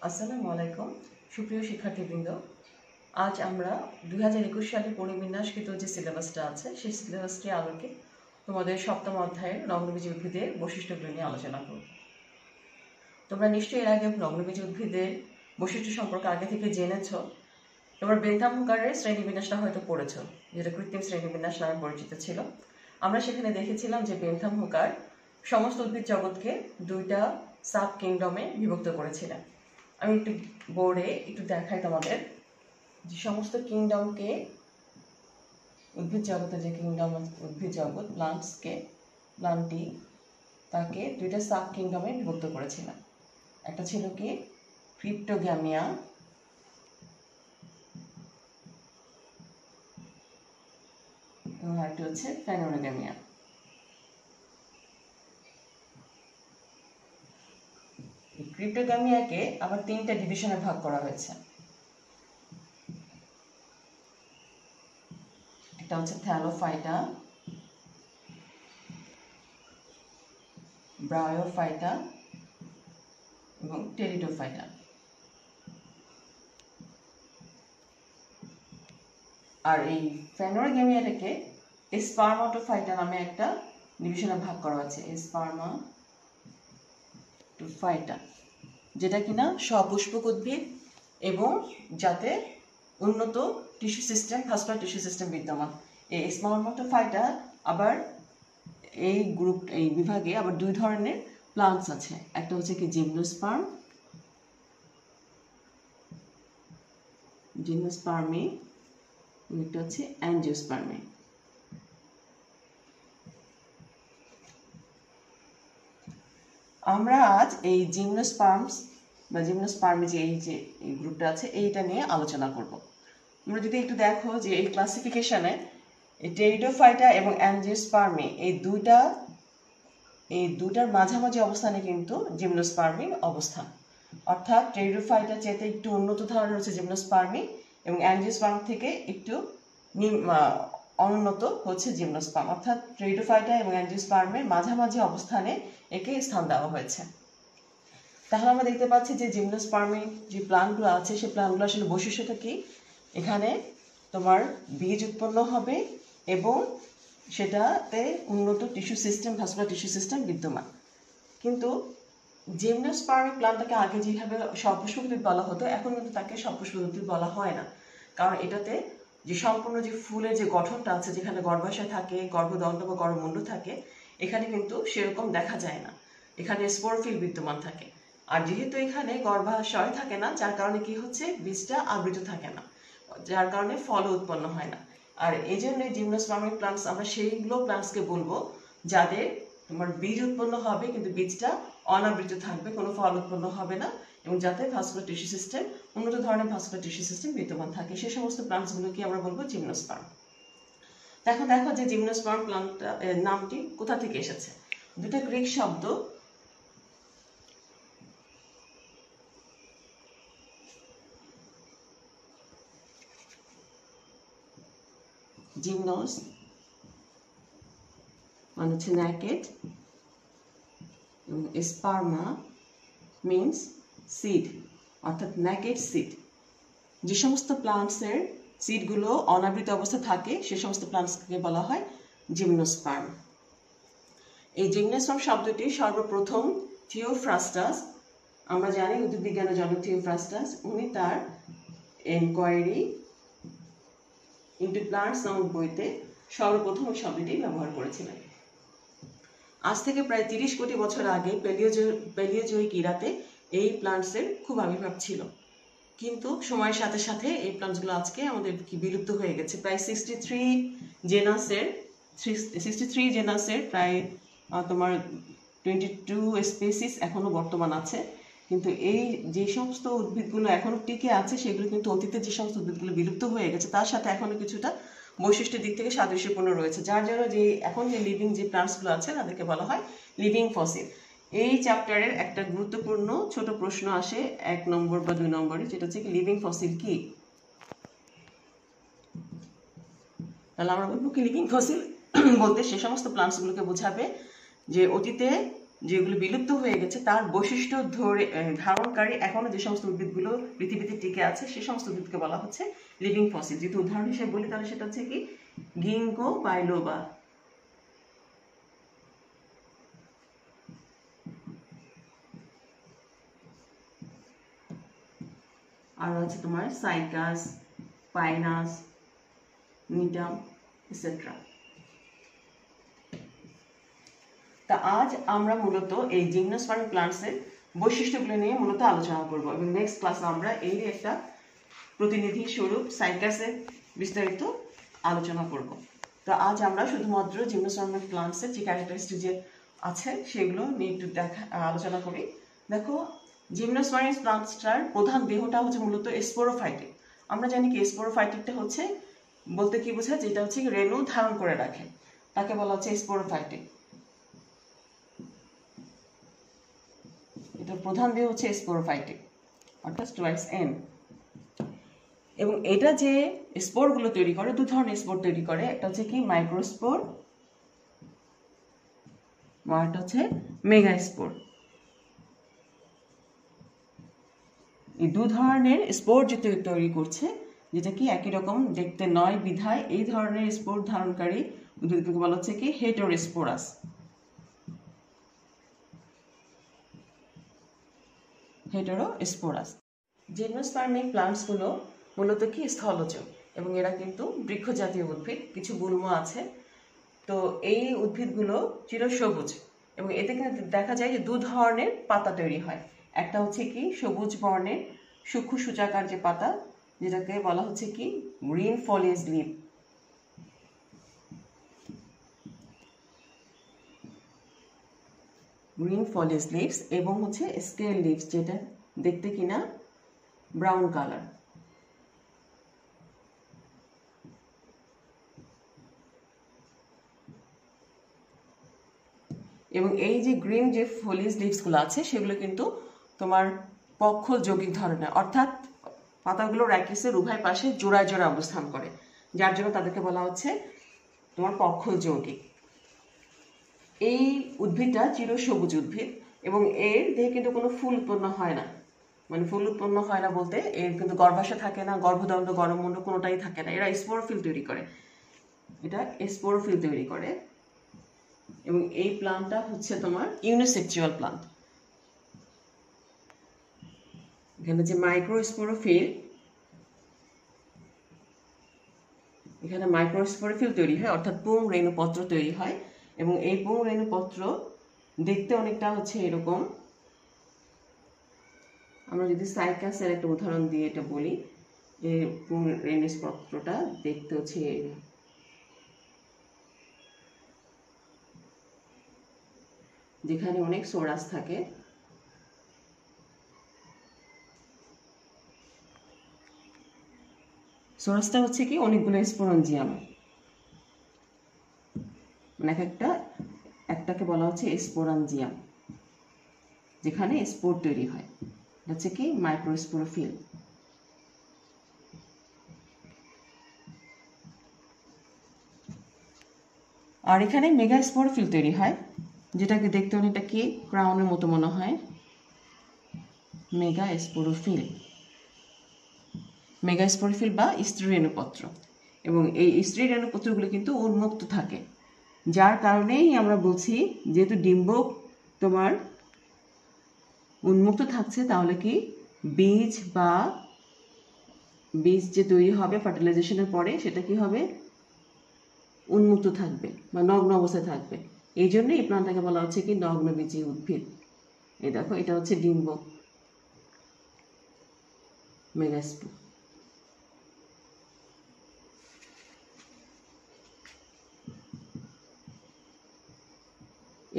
আসসালামু আলাইকুম সুপ্রিয় শিক্ষার্থীবৃন্দ। আজ আমরা 2021 সালে পরিবিন্যাসকৃত যে সিলেবাসটা আছে সেই সিলেবাসটি আলোকে তোমাদের সপ্তম অধ্যায়ের নগ্নবীজি উদ্ভিদের বৈশিষ্ট্যগুলো নিয়ে আলোচনা করব। তোমরা নিশ্চয়ই এর আগে নগ্নবীজি উদ্ভিদের বৈশিষ্ট্য সম্পর্কে আগে থেকে জেনেছ। তোমরা বেন্থাম হুকারের শ্রেণীবিন্যাসটা হয়তো পড়েছ, যেটা কৃত্রিম শ্রেণীবিন্যাস নামে পরিচিত ছিল। আমরা সেখানে দেখেছিলাম যে বেন্থাম হুকার সমস্ত উদ্ভিদ জগৎকে দুইটা সাব কিংডমে বিভক্ত করেছিলেন। আমি একটু বোর্ডে একটু দেখাই তোমাদের যে সমস্ত কিংডমকে, উদ্ভিদ জগতের যে কিংডম উদ্ভিদ জগৎ প্লান্টটি তাকে দুইটা সাব কিংডমে বিভক্ত করেছিলেন। একটা ছিল কি ক্রিপ্টোগ্যামিয়া, এবং আরেকটি হচ্ছে ফেনোনোগ্যামিয়া। ক্রিপ্টোগ্যামিয়াকে আবার তিনটা ডিভিশনে ভাগ করা হয়েছে। একটা হচ্ছে থ্যালোফাইটা, ব্রায়োফাইটা এবং টেরিডোফাইটা। আর এই ফেনোনোগ্যামিয়াটাকে স্পার্মাটোফাইটা নামে একটা ডিভিশনে ভাগ করা হয়েছে, স্পার্মাটোফাইটা, যেটা কিনা সপুষ্পক উদ্ভিদ এবং যাতে উন্নত tissue system, vascular tissue system বিদ্যমান। এই স্পার্মাটোফাইটা আবার এই বিভাগে আবার দুই ধরনের প্লান্টস আছে। একটা হচ্ছে কি জিমনোস্পার্মি, একটা হচ্ছে অ্যাঞ্জিওস্পার্মি। আমরা আজ এই জিমনোস্পার্মি যে এই গ্রুপটা আছে এইটা নিয়ে আলোচনা করব। আমরা যদি একটু দেখো যে এই ক্লাসিফিকেশনে টেরিডোফাইটা এবং অ্যাঞ্জিওস্পার্মি এই দুইটার মাঝামাঝি অবস্থানে কিন্তু জিমনোস্পার্মির অবস্থান। অর্থাৎ টেরিডোফাইটা চেয়ে একটু উন্নত ধরনের হচ্ছে জিমনোস্পার্মি এবং অ্যাঞ্জিওস্পার্ম থেকে একটু অনুন্নত হচ্ছে জিমনোস্পার্ম। অর্থাৎ টেরিডোফাইটা এবং অ্যাঞ্জিওস্পার্মের মাঝামাঝি অবস্থানে একে স্থান দেওয়া হয়েছে। তাহলে আমরা দেখতে পাচ্ছি যে জিমনোস্পার্মির যে প্লান্টগুলো আছে সেই প্লান্টগুলো আসলে বৈশিষ্ট্যটা কি, এখানে তোমার বীজ উৎপন্ন হবে এবং সেটাতে উন্নত tissue system, vascular tissue system বিদ্যমান। কিন্তু জিমনোস্পার্মিক প্লান্টটাকে আগে যেভাবে সপুষ্পক উদ্ভিদ বলা হতো, এখন কিন্তু তাকে সপুষ্পক উদ্ভিদ বলা হয় না। কারণ এটাতে যে সম্পূর্ণ যে ফুলের যে গঠনটা আছে, যেখানে গর্ভাশয় থাকে, গর্ভদণ্ড বা গর্ভমুণ্ড থাকে, এখানে কিন্তু সেরকম দেখা যায় না। এখানে স্পোরোফিল বিদ্যমান থাকে। আর যেহেতু এখানে গর্ভাশয় থাকে না, যার কারণে কি হচ্ছে, বীজটা আবৃত থাকে না, যার কারণে ফল উৎপন্ন হয় না। আর এই জন্য জিমনোস্পার্মিক প্লান্টস আমরা সেইগুলো প্লান্টসকে বলবো যাদের তোমার বীজ উৎপন্ন হবে কিন্তু বীজটা অনাবৃত থাকবে, কোনো ফল উৎপন্ন হবে না, এবং যাতে ভাস্কুলার টিস্যু সিস্টেম, উন্নত ধরনের ভাস্কুলার টিস্যু সিস্টেম বিদ্যমান থাকে, সেই সমস্ত প্লান্টসগুলোকে আমরা বলবো জিমনোস্পার্ম। দেখো যে জিমনোস্পার্ম প্লান্টটা নামটি কোথা থেকে এসেছে। দুটো গ্রিক শব্দ, জিমনোস মানে হচ্ছে ন্যাকেড, এবং স্পার্মা মিন্স সিড, অর্থাৎ ন্যাকেড সিড। যে সমস্ত প্লান্টসের সিডগুলো অনাবৃত অবস্থা থাকে সে সমস্ত প্লান্টসকে বলা হয় জিমনোস্পার্ম। এই জিমনোস্পার্ম শব্দটি সর্বপ্রথম থিওফ্রাস্টাস, আমরা জানি উদ্ভিদবিজ্ঞানের জনক থিওফ্রাস্টাস, উনি তার এনকোয়ারি ইনটু প্লান্টস নামক বইতে সর্বপ্রথম ওই শব্দটি ব্যবহার করেছিলেন। আজ থেকে প্রায় 30 কোটি বছর আগে প্যালিওজোইক ইরাতে এই প্লান্টসের খুব আবির্ভাব ছিল, কিন্তু সময়ের সাথে সাথে এই প্লান্টসগুলো আজকে আমাদের কি বিলুপ্ত হয়ে গেছে। প্রায় 63 জেনাসের প্রায় তোমার 22 স্পেসিস এখনো বর্তমান আছে। কিন্তু এই যে সমস্ত উদ্ভিদগুলো এখনো টিকে আছে সেগুলো কিন্তু অতীতে যে সমস্ত উদ্ভিদগুলো বিলুপ্ত হয়ে গেছে তার সাথে এখনো কিছুটা বৈশিষ্ট্যের দিক থেকে সাদৃশ্যপূর্ণ রয়েছে, যার জন্য যে এখন যে লিভিং যে প্লান্টসগুলো আছে তাদেরকে বলা হয় লিভিং ফসিল। এই চ্যাপ্টারের একটা গুরুত্বপূর্ণ ছোট প্রশ্ন আসে 1 নম্বর বা 2 নম্বরে, যেটা হচ্ছে কি লিভিং ফসিল কি। তাহলে আমরা বলবো কি লিভিং ফসিল বলতে সে সমস্ত প্লান্টসগুলোকে বোঝাবে যে অতীতে যেগুলো বিলুপ্ত হয়ে গেছে তার বৈশিষ্ট্য ধারণকারী এখনো যে সমস্ত উদ্ভিদগুলো পৃথিবীতে টিকে আছে সে সমস্ত উদ্ভিদকে বলা হচ্ছে লিভিং ফসিল। যদি উদাহরণ হিসেবে বলি তাহলে সেটা হচ্ছে কি গিঙ্গো বাইলোবা, আর আছে তোমার সাইকাস, পাইনাস, নিটাম এটসেট্রা। তা আজ আমরা মূলত এই জিমনোস্পার্মিক প্লান্টসের বৈশিষ্ট্যগুলো নিয়ে মূলত আলোচনা করব এবং নেক্সট ক্লাসে আমরা এই একটা প্রতিনিধি স্বরূপ সাইকাসের বিস্তারিত আলোচনা করব। তো আজ আমরা শুধুমাত্র জিমনোস্পার্মিক প্লান্টসের যে ক্যারেক্টারিস্টিক যে আছে সেগুলো নিয়ে একটু আলোচনা করি। দেখো, জিমনোস্পার্মিক প্লান্টসটার প্রধান দেহটা হচ্ছে মূলত স্পোরোফাইটিক। আমরা জানি কি স্পোরোফাইটিকটা হচ্ছে বলতে কি বোঝায়, যেটা হচ্ছে রেণু ধারণ করে রাখে, তাকে বলা হচ্ছে স্পোরোফাইটিক। এটার প্রধান দেহ হচ্ছে স্পোরোফাইটিক, অর্থাৎ টুয়াইস এন। এবং এটা যে স্পোরগুলো তৈরি করে, দু ধরনের স্পোর তৈরি করে, একটা হচ্ছে কি মাইক্রোস্পোর, একটা হচ্ছে মেগাস্পোর। এই দু ধরনের স্পোর যে তৈরি করছে, যেটা কি একই রকম দেখতে নয় বিধায় এই ধরনের স্পোর ধারণকারী উদ্ভিদকে বলা হচ্ছে কি হেটেরোস্পোরাস। হেটেরোস্পোরাস। জিমনোস্পার্মিক প্লান্টসগুলো মূলত কি স্থলজ এবং এরা কিন্তু বৃক্ষ জাতীয় উদ্ভিদ, কিছু গুল্ম আছে। তো এই উদ্ভিদগুলো চিরসবুজ এবং এতে কিন্তু দেখা যায় যে দু ধরনের পাতা তৈরি হয়। একটা হচ্ছে কি সবুজ বর্ণের সূক্ষ্ম সূচাকার যে পাতা, যেটাকে বলা হচ্ছে কি green foliage leave. Green foliage leaves এবং হচ্ছে স্কেল লিভস, যেটা দেখতে কিনা ব্রাউন কালার। এবং এই যে গ্রিন যে ফলিয়েজ লিভসগুলো আছে সেগুলো কিন্তু তোমার পক্ষল যৌগিক ধরনের, অর্থাৎ পাতাগুলো র্যাকিসের উভয় পাশে জোড়ায় জোড়ায় অবস্থান করে, যার জন্য তাদেরকে বলা হচ্ছে তোমার পক্ষল যৌগিক। এই উদ্ভিদটা চিরসবুজ উদ্ভিদ এবং এর দেহে কিন্তু কোনো ফুল উৎপন্ন হয় না। মানে ফুল উৎপন্ন হয় না বলতে এর কিন্তু গর্ভাশয় থাকে না, গর্ভদণ্ড, গর্ভমুণ্ড কোনোটাই থাকে না। এরা স্পোরোফিল তৈরি করে, এটা স্পোরোফিল তৈরি করে। এবং এই প্লান্টটা হচ্ছে তোমার ইউনিসেক্সুয়াল প্লান্ট। এখানে যে মাইক্রোস্পোরোফিল, এখানে মাইক্রোস্পোরোফিল তৈরি হয়, অর্থাৎ পুং রেণুপত্র তৈরি হয়। এবং এই পুং রেণুপত্র দেখতে অনেকটা হচ্ছে এরকম। আমরা যদি সাইকাসের একটা উদাহরণ দিয়ে এটা বলি, এই পুং রেণুপত্রটা দেখতে হচ্ছে যেখানে অনেক সোরাস থাকে। সোরাসটা হচ্ছে কি অনেকগুলো স্পোরঞ্জিয়াম, মানে একটাকে বলা হচ্ছে স্পোরাঞ্জিয়াম, যেখানে স্পোর তৈরি হয়। এটা হচ্ছে কি মাইক্রোস্পোরোফিল। আর এখানে মেগাস্পোরোফিল তৈরি হয়, যেটাকে দেখতে অনেকটা কি ক্রাউনের মতো মনে হয়, মেগাস্পোরোফিল। মেগাস্পোরোফিল বা স্ত্রী রেণুপত্র। এবং এই স্ত্রী রেণুপত্রগুলো কিন্তু উন্মুক্ত থাকে, যার কারণেই আমরা বলছি যেহেতু ডিম্বক তোমার উন্মুক্ত থাকছে, তাহলে কি বীজ যে তৈরি হবে ফার্টিলাইজেশনের পরে সেটা কি হবে, উন্মুক্ত থাকবে বা নগ্ন অবস্থায় থাকবে। এই জন্য এই প্লান্টটাকে বলা হচ্ছে কি নগ্নবীজী উদ্ভিদ। এই দেখো, এটা হচ্ছে ডিম্বক, মেগাস্পোর।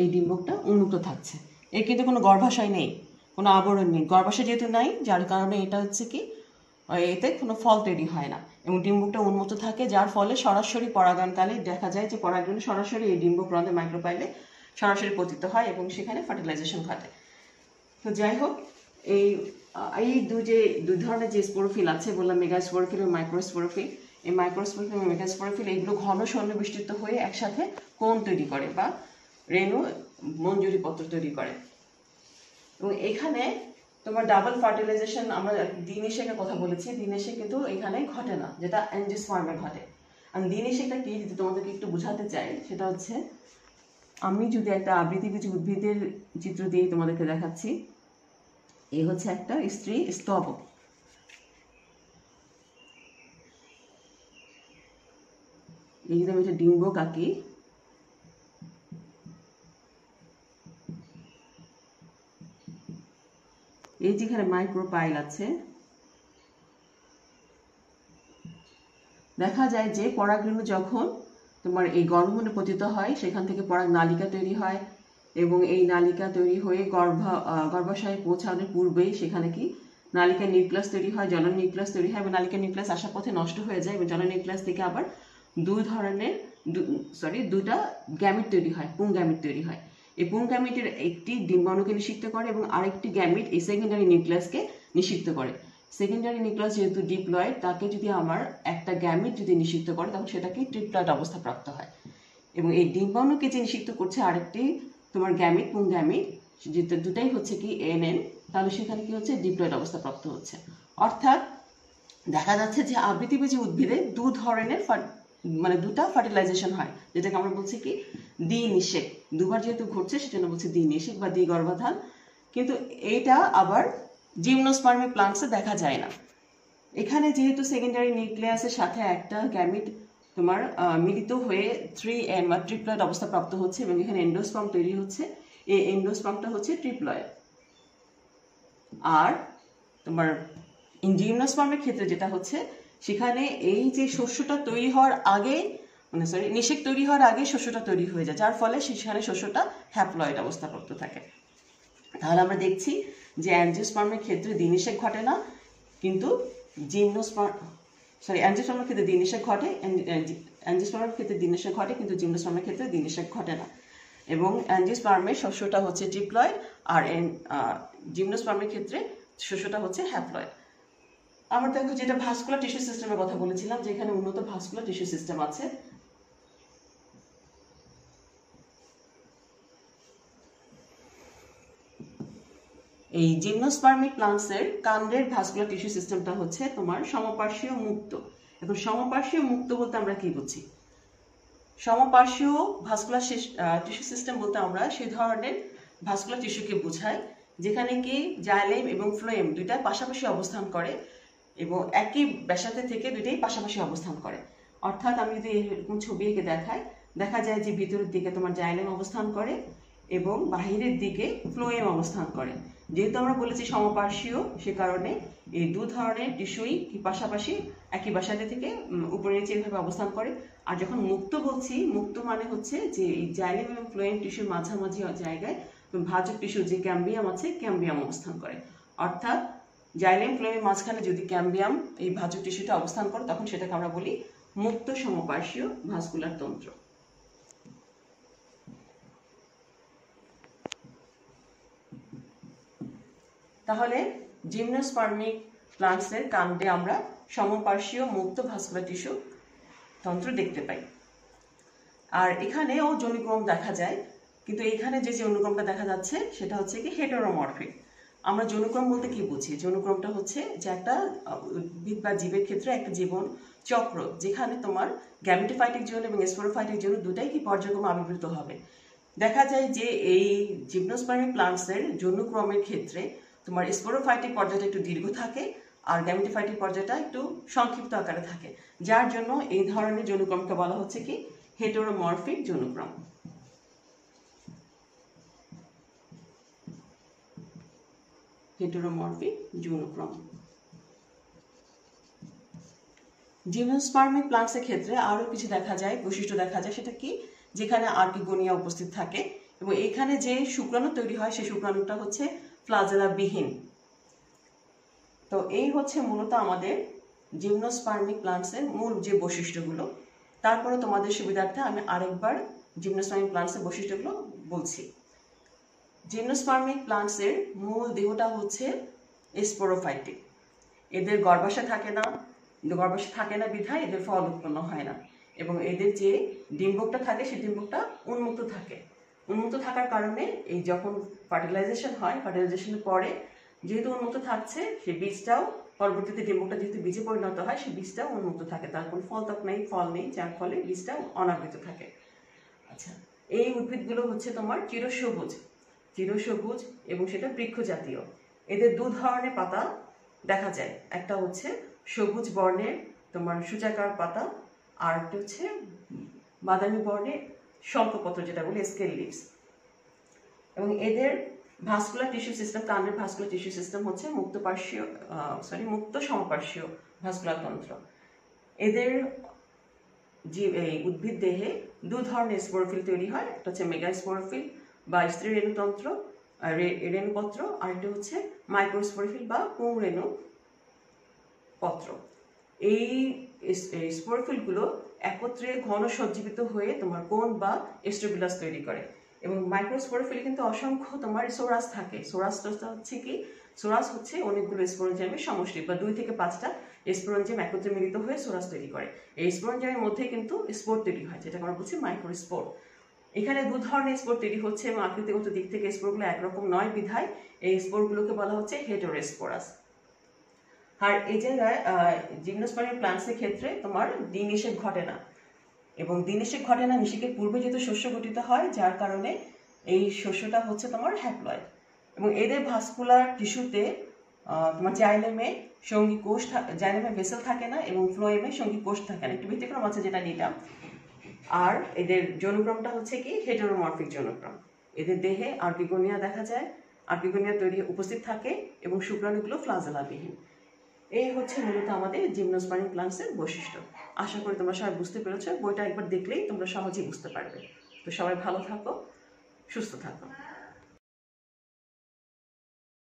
এই ডিম্বকটা উন্মুক্ত থাকছে, এর কিন্তু কোনো গর্ভাশয় নেই, কোনো আবরণ নেই। গর্ভাশয় যেহেতু নাই, যার কারণে এটা হচ্ছে কি এতে কোনো ফল তৈরি হয় না এবং ডিম্বকটা উন্মুক্ত থাকে, যার ফলে সরাসরি পরাগায়নকালে দেখা যায় যে পরাগায়ন সরাসরি এই ডিম্বক রন্ধ্রে মাইক্রোপাইলে সরাসরি পতিত হয় এবং সেখানে ফার্টিলাইজেশন ঘটে। তো যাই হোক, এই দুই ধরনের যে স্পোরোফিল আছে বললাম, মেগাস্পোরোফিল এবং মাইক্রোস্পোরোফিল। এই মাইক্রোস্পোরোফিল এবং মেগাস্পোরোফিল এইগুলো ঘন সন্নিবেষ্টিত হয়ে একসাথে কোণ তৈরি করে বা রেণু মঞ্জুরি পত্র তৈরি করে। এবং এখানে তোমার ডাবল ফার্টিলাইজেশন, আমরা দ্বিনিষেকের কথা বলেছি, দ্বিনিষেক কিন্তু এখানে ঘটে না, যেটা অ্যাঞ্জিওস্পার্মে ঘটে। আর দ্বিনিষেকটা কি, যদি তোমাদেরকে একটু বোঝাতে চাই, সেটা হচ্ছে আমি যদি একটা আবৃতবীজী উদ্ভিদের চিত্র দিয়ে তোমাদেরকে দেখাচ্ছি। এই হচ্ছে একটা স্ত্রী স্তবক। এই যদি আমি একটা ডিম্বক আঁকি, এই যেখানে মাইক্রোপাইল আছে, দেখা যায় যে পরাগরেণু যখন তোমার এই গর্ভমুণ্ডে পতিত হয়, সেখান থেকে পরাগ নালিকা তৈরি হয় এবং এই নালিকা তৈরি হয়ে গর্ভাশয়ে পৌঁছানোর পূর্বেই সেখানে কি নালিকা নিউক্লিয়াস তৈরি হয়, জনন নিউক্লিয়াস তৈরি হয় এবং নালিকা নিউক্লিয়াস আসার পথে নষ্ট হয়ে যায় এবং জনন নিউক্লিয়াস থেকে আবার দুটা গ্যামিট তৈরি হয়, পুং গ্যামিট তৈরি হয়। এই পুং গ্যামিটের একটি ডিম্বাণুকে নিষিক্ত করে এবং আরেকটি গ্যামিট এই সেকেন্ডারি নিউক্লিয়াসকে নিষিক্ত করে। সেকেন্ডারি নিউক্লিয়াস যেহেতু ডিপ্লয়েড, তাকে যদি আমার একটা গ্যামিট যদি নিষিক্ত করে, তখন সেটাকে ট্রিপ্লয়েড অবস্থা প্রাপ্ত হয়। এবং এই ডিম্বাণুকে যে নিষিক্ত করছে আরেকটি তোমার গ্যামিট, পুং গ্যামিট, যেটা দুটাই হচ্ছে কি এনএন, তাহলে সেখানে কি হচ্ছে, ডিপ্লয়েড অবস্থা প্রাপ্ত হচ্ছে। অর্থাৎ দেখা যাচ্ছে যে আবৃতবীজী উদ্ভিদে দু ধরনের দুটা ফার্টিলাইজেশন হয়, যেটাকে আমরা বলছি কি দ্বিনিষেক। দুবার যেহেতু ঘটছে সেজন্য বলছি দ্বিনিষেক বা দ্বিগর্ভাধান। কিন্তু এইটা আবার জিমনোস্পার্মিক প্লান্টসে দেখা যায় না। এখানে যেহেতু সেকেন্ডারি নিউক্লিয়াসের সাথে একটা গ্যামিট তোমার মিলিত হয়ে 3N বা ট্রিপ্লয়েড অবস্থা প্রাপ্ত হচ্ছে এবং এখানে এন্ডোস্পার্ম তৈরি হচ্ছে, এই এন্ডোস্পার্মটা হচ্ছে ট্রিপ্লয়েড। আর তোমার জিমনোস্পার্মের ক্ষেত্রে যেটা হচ্ছে, সেখানে এই যে শস্যটা তৈরি হওয়ার আগে নিষেক তৈরি হওয়ার আগে শস্যটা তৈরি হয়ে যায়, যার ফলে সেখানে শস্যটা হ্যাপ্লয়েড অবস্থা প্রাপ্ত থাকে। তাহলে আমরা দেখছি যে অ্যাঞ্জিওস্পার্মের ক্ষেত্রে দ্বিনিষেক ঘটে না, কিন্তু অ্যাঞ্জিওস্পার্মের ক্ষেত্রে দ্বিনিষেক ঘটে, অ্যাঞ্জিওস্পার্মের ক্ষেত্রে দ্বিনিষেক ঘটে, কিন্তু জিমনোস্পার্মের ক্ষেত্রে দ্বিনিষেক ঘটে না। এবং অ্যাঞ্জিওস্পার্মের শস্যটা হচ্ছে ট্রিপ্লয়েড আর জিমনোস্পার্মের ক্ষেত্রে শস্যটা হচ্ছে হ্যাপ্লয়েড। আমরা দেখো যেটা ভাস্কুলার টিস্যু সিস্টেমের কথা বলেছিলাম, যেখানে উন্নত ভাস্কুলার টিস্যু সিস্টেম আছে। এই জিমনোস্পার্মিক প্লান্টসের কাণ্ডের ভাস্কুলার টিস্যু সিস্টেমটা হচ্ছে তোমার সমপার্শ্বীয় মুক্ত। এখন সমপার্শ্বীয় মুক্ত বলতে আমরা কি বুঝি? সমপার্শ্বীয় ভাস্কুলার টিস্যু সিস্টেম বলতে আমরা সেই ধরনের ভাস্কুলার টিস্যুকে বোঝাই যেখানে কি জাইলেম এবং ফ্লোয়েম দুইটা পাশাপাশি অবস্থান করে এবং একই ব্যাসার্ধ থেকে দুইটাই পাশাপাশি অবস্থান করে। অর্থাৎ আমি যদি এরকম ছবি এঁকে দেখাই, দেখা যায় যে ভিতরের দিকে তোমার জাইলেম অবস্থান করে এবং বাহিরের দিকে ফ্লোয়েম অবস্থান করে। যেহেতু আমরা বলেছি সমপার্শ্বীয়, সে কারণে এই দু ধরনের টিস্যুই পাশাপাশি একই ব্যাসার্ধ থেকে উপরে নিচে এইভাবে অবস্থান করে। আর যখন মুক্ত বলছি, মুক্ত মানে হচ্ছে যে এই জাইলেম এবং ফ্লোয়েম টিস্যুর মাঝামাঝি জায়গায় ভাজক টিস্যু যে ক্যাম্বিয়াম আছে, ক্যাম্বিয়াম অবস্থান করে। অর্থাৎ জাইলেম ফ্লোয়েমের মাঝখানে যদি ক্যাম্বিয়াম এই ভাজক টিস্যুটা অবস্থান করে, তখন সেটাকে আমরা বলি মুক্ত সমপার্শ্বীয় ভাস্কুলার তন্ত্র। তাহলে জিমনোস্পার্মিক প্লান্টসের কাণ্ডে আমরা সমপার্শ্বীয় মুক্ত ভাস্কুলার টিস্যু তন্ত্র দেখতে পাই। আর এখানেও যৌনিক্রম দেখা যায়, কিন্তু এখানে যে যৌনিক্রমটা দেখা যাচ্ছে সেটা হচ্ছে কি হেটেরোমরফিক। আমরা যৌনিক্রম বলতে কি বুঝি? যৌনিক্রমটা হচ্ছে যে একটা উদ্ভিদ বা জীবের ক্ষেত্রে একটা জীবন চক্র, যেখানে তোমার গ্যামেটোফাইটিক জোন এবং স্পোরোফাইটিক জোন দুটাই কি পর্যায়ক্রমে আবির্ভূত হবে। দেখা যায় যে এই জিমনোস্পার্মিক প্লান্টসের যৌনক্রমের ক্ষেত্রে তোমার স্পোরোফাইটিক পর্যায়টা একটু দীর্ঘ থাকে আর গ্যামেটোফাইটিক পর্যায়টা একটু সংক্ষিপ্ত আকারে থাকে, যার জন্য এই ধরনের যৌনক্রমকে বলা হচ্ছে কি হেটেরোমরফিক যৌনক্রম। হেটেরোমরফিক যৌনক্রম। জিমনোস্পার্মিক প্লান্টসের ক্ষেত্রে আরো কিছু দেখা যায়, বৈশিষ্ট্য দেখা যায়, সেটা কি যেখানে আর্কিগোনিয়া উপস্থিত থাকে এবং এখানে যে শুক্রাণু তৈরি হয় সেই শুক্রাণুটা হচ্ছে ফ্লাজেলা বিহীন। তো এই হচ্ছে মূলত আমাদের জিমনোস্পার্মিক প্লান্টসের মূল যে বৈশিষ্ট্যগুলো। তারপরে তোমাদের সুবিধার্থে আমি আরেকবার জিমনোস্পার্মিক প্লান্টসের বৈশিষ্ট্যগুলো বলছি। জিমনোস্পার্মিক প্লান্টসের মূল দেহটা হচ্ছে স্পোরোফাইটিক। এদের গর্ভাশয় থাকে না বিধায় এদের ফল উৎপন্ন হয় না এবং এদের যে ডিম্বকটা থাকে সেই ডিম্বকটা উন্মুক্ত থাকে। উন্মুক্ত থাকার কারণে এই যখন ফার্টিলাইজেশন হয়, ফার্টিলাইজেশনের পরে যেহেতু উন্মুক্ত থাকছে, সেই বীজটাও পরবর্তীতে ডিম্বকটা যেহেতু বীজে পরিণত হয়, সেই বীজটাও উন্মুক্ত থাকে, তার কোনো ফল নেই, যার ফলে বীজটা অনাবৃত থাকে। আচ্ছা, এই উদ্ভিদগুলো হচ্ছে তোমার চিরসবুজ এবং সেটা বৃক্ষ জাতীয়। এদের দু ধরনের পাতা দেখা যায়, একটা হচ্ছে সবুজ বর্ণের তোমার সূচাকার পাতা, আর একটা হচ্ছে বাদামি বর্ণের স্বল্পপত্র, যেটা বলে স্কেল লিভস। এবং এদের ভাস্কুলার টিস্যু সিস্টেম, কাণ্ডের ভাস্কুলার টিস্যু সিস্টেম হচ্ছে মুক্ত সমপার্শ্বীয় ভাস্কুলার তন্ত্র। এদের এই উদ্ভিদ দেহে দু ধরনের স্পোরোফিল তৈরি হয়, একটা হচ্ছে মেগা স্পোরোফিল বা স্ত্রী রেণুতন্ত্র রেণুপত্র, আর একটা হচ্ছে মাইক্রোস্পোরোফিল বা পুংরেণু পত্র। এই স্পোরোফিলগুলো একত্রে ঘন সজ্জীবিত হয়ে তোমার কোন বা এস্ট্রোবিলাস তৈরি করে। এবং মাইক্রোস্পোরোফিল কিন্তু অসংখ্য তোমার সোরাস থাকে। সোরাসটা হচ্ছে কি? সোরাস হচ্ছে অনেকগুলো স্পোরেনজাইমের সমষ্টি বা 2 থেকে 5টা স্পোরেনজাইম একত্রে মিলিত হয়ে সোরাস তৈরি করে। এই স্পোরেনজাইমের মধ্যে কিন্তু স্পোর তৈরি হয়, যেটা আমরা বলছি মাইক্রোস্পোর। এখানে দু ধরনের স্পোর তৈরি হচ্ছে এবং আকৃতিগত দিক থেকে স্পোরগুলো একরকম নয় বিধায় এই স্পোরগুলোকে বলা হচ্ছে হেটেরোস্পোরাস। আর এই জায়গায় জিমনোস্পার্মিক প্লান্টসের ক্ষেত্রে তোমার দিননিষেক ঘটে না, এবং দিননিষেক ঘটে না নিষেকের পূর্বে যেহেতু শস্য গঠিত হয়, যার কারণে এই শস্যটা হচ্ছে তোমার হ্যাপ্লয়েড। এবং এদের ভাস্কুলার টিস্যুতে তোমার জাইলেমে সঙ্গী কোষ জাইলেমে ভেসেল থাকে না এবং ফ্লোয়েমে সঙ্গী কোষ থাকে না, একটু ব্যতিক্রম আছে যেটা নিলাম। আর এদের যৌনক্রমটা হচ্ছে কি? হেটেরোমরফিক যৌনক্রম। এদের দেহে আর্কিগোনিয়া দেখা যায়, আর্কিগোনিয়া তৈরি উপস্থিত থাকে এবং শুক্রাণুগুলো ফ্লাজেলাবিহীন। এই হচ্ছে মূলত আমাদের জিমনোস্পার্মিক প্লান্টসের বৈশিষ্ট্য। আশা করি তোমরা সবাই বুঝতে পেরেছো। বইটা একবার দেখলেই তোমরা সহজেই বুঝতে পারবে। তো সবাই ভালো থাকো, সুস্থ থাকো।